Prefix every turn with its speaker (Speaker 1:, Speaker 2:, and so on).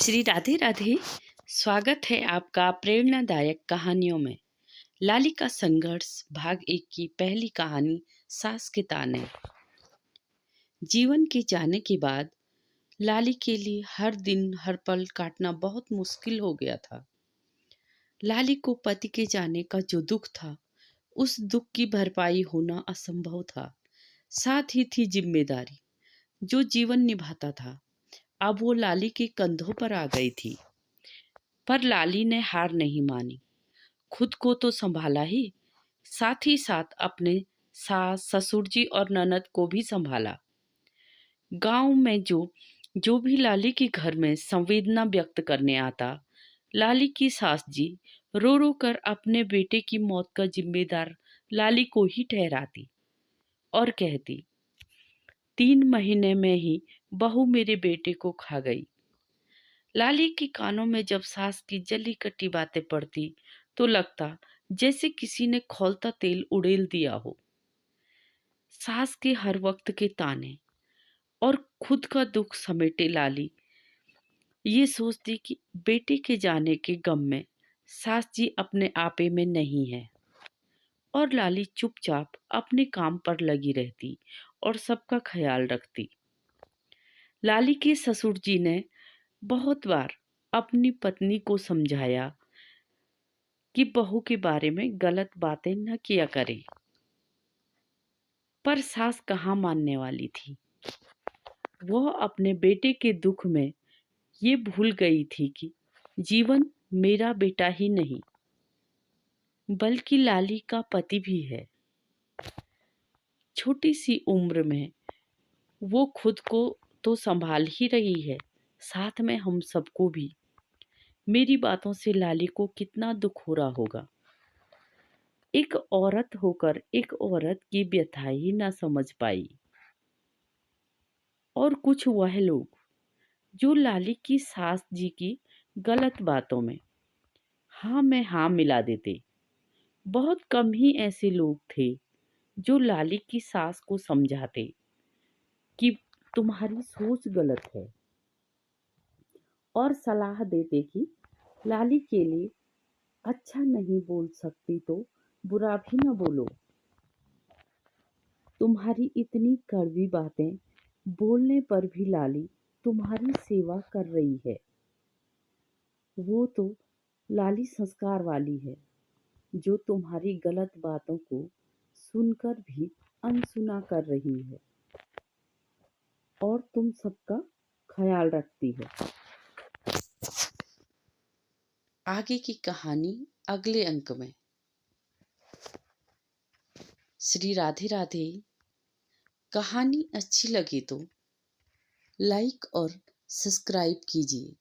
Speaker 1: श्री राधे राधे। स्वागत है आपका प्रेरणादायक कहानियों में। लाली का संघर्ष भाग 1 की पहली कहानी सास के ताने। जीवन के जाने के बाद लाली के लिए हर दिन हर पल काटना बहुत मुश्किल हो गया था। लाली को पति के जाने का जो दुख था, उस दुख की भरपाई होना असंभव था। साथ ही थी जिम्मेदारी जो जीवन निभाता था, अब वो लाली के कंधों पर आ गई थी। पर लाली ने हार नहीं मानी। खुद को तो संभाला ही साथ अपने सास ससुर जी और ननद को भी संभाला। गांव में जो भी लाली के घर में संवेदना व्यक्त करने आता, लाली की सास जी रो रो कर अपने बेटे की मौत का जिम्मेदार लाली को ही ठहराती और कहती, 3 महीने में ही बहू मेरे बेटे को खा गई। लाली के कानों में जब सास की जली कटी बातें पड़ती तो लगता जैसे किसी ने खौलता तेल उड़ेल दिया हो। सास के हर वक्त के ताने और खुद का दुख समेटे लाली ये सोचती कि बेटे के जाने के गम में सास जी अपने आपे में नहीं है, और लाली चुपचाप अपने काम पर लगी रहती और सबका ख्याल रखती। लाली के ससुर जी ने बहुत बार अपनी पत्नी को समझाया कि बहू के बारे में गलत बातें न किया करे, पर सास कहाँ मानने वाली थी। वह अपने बेटे के दुख में ये भूल गई थी कि जीवन मेरा बेटा ही नहीं बल्कि लाली का पति भी है। छोटी सी उम्र में वो खुद को तो संभाल ही रही है, साथ में हम सबको भी। मेरी बातों से लाली को कितना दुख हो रहा होगा। एक औरत होकर एक औरत की व्यथा ही ना समझ पाई। और कुछ वह लोग जो लाली की सास जी की गलत बातों में हाँ में हाँ मिला देते। बहुत कम ही ऐसे लोग थे जो लाली की सास को समझाते कि तुम्हारी सोच गलत है, और सलाह देते कि लाली के लिए अच्छा नहीं बोल सकती तो बुरा भी न बोलो। तुम्हारी इतनी कड़वी बातें बोलने पर भी लाली तुम्हारी सेवा कर रही है। वो तो लाली संस्कार वाली है जो तुम्हारी गलत बातों को सुनकर भी अनसुना कर रही है और तुम सबका ख्याल रखती है। आगे की कहानी अगले अंक में। श्री राधे राधे। कहानी अच्छी लगी तो लाइक और सब्सक्राइब कीजिए।